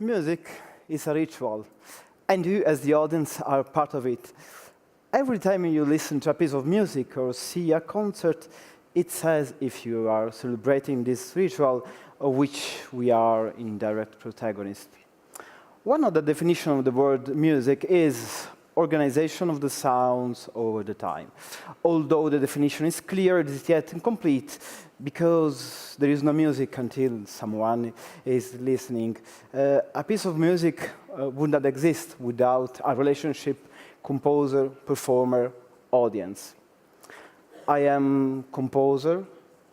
Music is a ritual, and you, as the audience, are part of it. Every time you listen to a piece of music or see a concert, it's as if you are celebrating this ritual of which we are indirect protagonists. One of the definitions of the word music is organization of the sounds over the time. Although the definition is clear, it is yet incomplete because there is no music until someone is listening. A piece of music would not exist without a relationship composer, performer, audience. I am composer,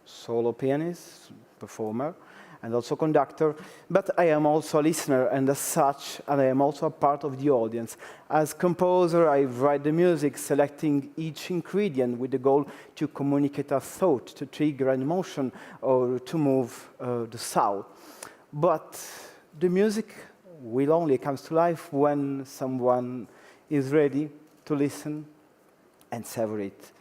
solo pianist, performer, and also conductor, but I am also a listener, and as such, and I am also a part of the audience. As composer, I write the music, selecting each ingredient with the goal to communicate a thought, to trigger an emotion, or to move the sound. But the music will only come to life when someone is ready to listen and savor it.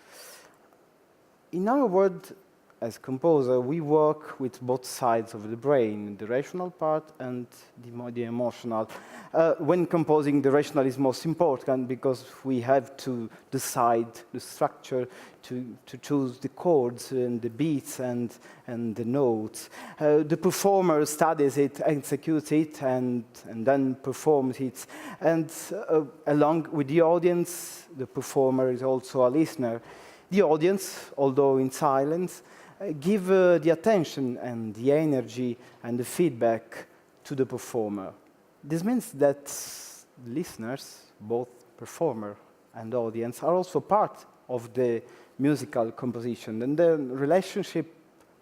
In our world, as composer, we work with both sides of the brain, the rational part and the emotional. When composing, the rational is most important because we have to decide the structure, to choose the chords and the beats and the notes. The performer studies it, executes it, and then performs it. And along with the audience, the performer is also a listener. The audience, although in silence, give the attention and the energy and the feedback to the performer. This means that listeners, both performer and audience, are also part of the musical composition. And the relationship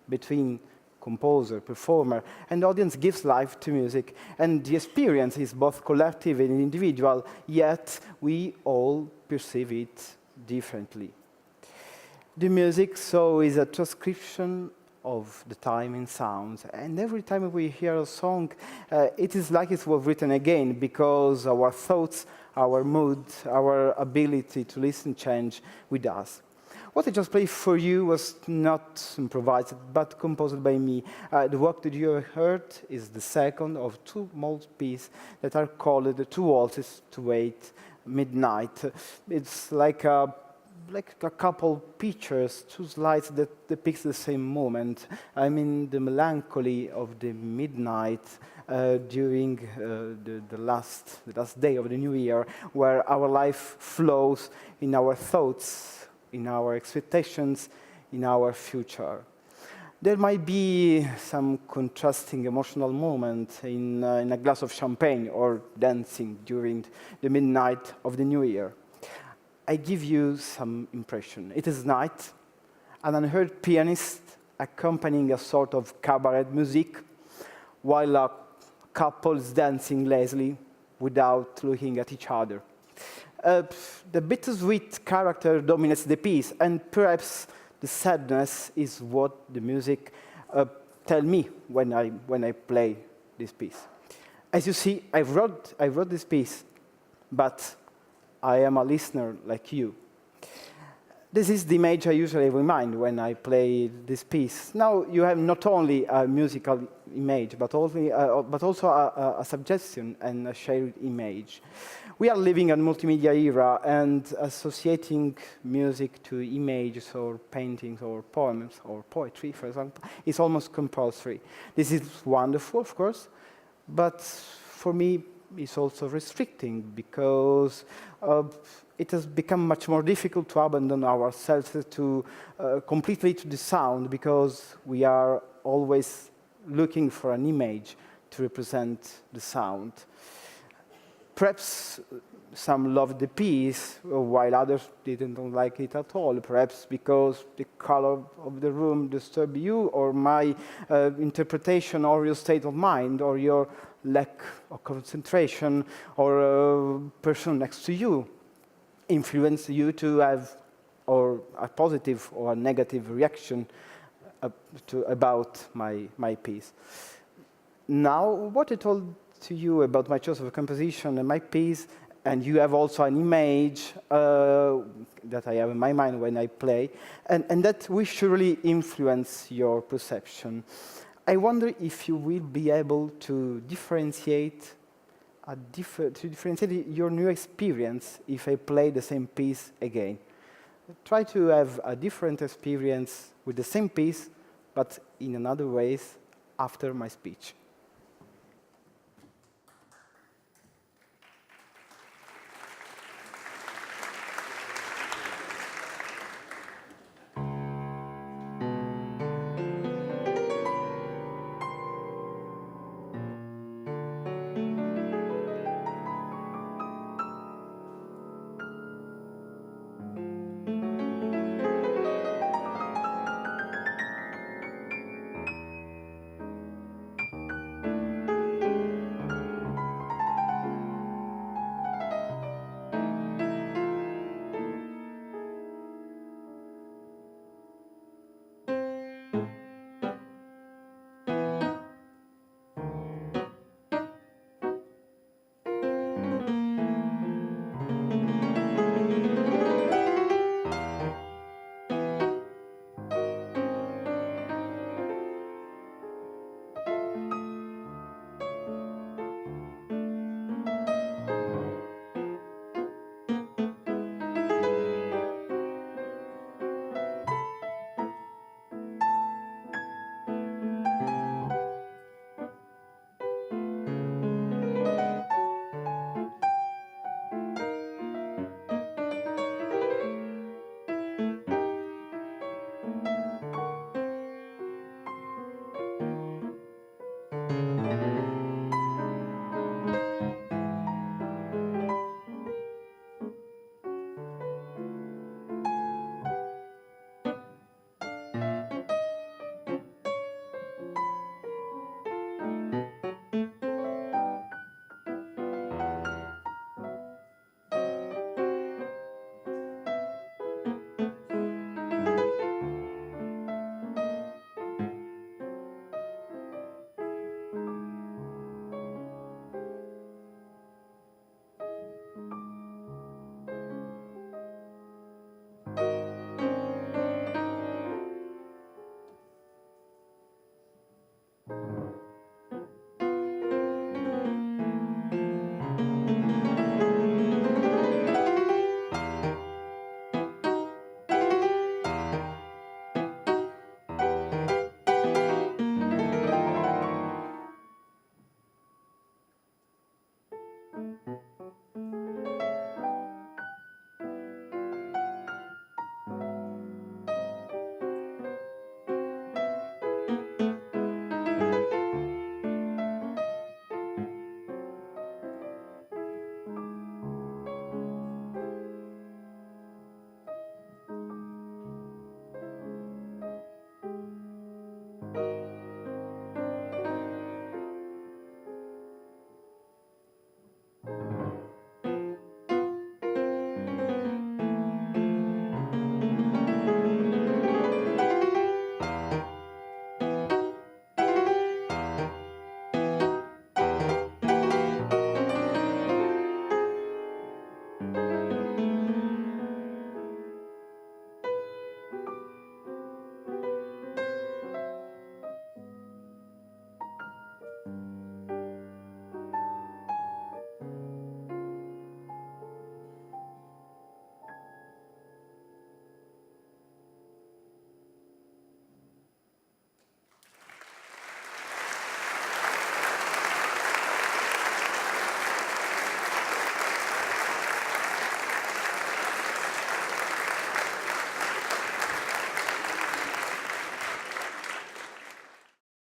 between composer, performer, and audience gives life to music. And the experience is both collective and individual, yet we all perceive it differently. The music, so, is a transcription of the time in sounds. And every time we hear a song, it is like it was written again, because our thoughts, our mood, our ability to listen change with us. What I just played for you was not improvised, but composed by me. The work that you heard is the second of two small pieces that are called the 2 Waltzes to 8 Midnight. It's like a couple pictures, 2 slides that depict the same moment. I mean, the melancholy of the midnight during the last day of the new year, where our life flows in our thoughts, in our expectations, in our future. There might be some contrasting emotional moment in a glass of champagne or dancing during the midnight of the new year. I give you some impression. It is night, an unheard pianist accompanying a sort of cabaret music, while a couple is dancing lazily without looking at each other. The bittersweet character dominates the piece, and perhaps the sadness is what the music tells me when I play this piece. As you see, I wrote this piece, but I am a listener like you. This is the image I usually have in mind when I play this piece. Now you have not only a musical image, but also a suggestion and a shared image. We are living in a multimedia era, and associating music to images or paintings or poems or poetry, for example, is almost compulsory. This is wonderful, of course, but for me, is also restricting because it has become much more difficult to abandon ourselves to completely to the sound, because we are always looking for an image to represent the sound. Perhaps some loved the piece, while others didn't like it at all, perhaps because the color of the room disturbed you, or my interpretation, or your state of mind, or your lack of concentration, or a person next to you influence you to have or a positive or a negative reaction about my piece. Now, what I told to you about my choice of composition and my piece, and you have also an image that I have in my mind when I play, and that will surely influence your perception. I wonder if you will be able to differentiate your new experience if I play the same piece again. Try to have a different experience with the same piece, but in another ways after my speech.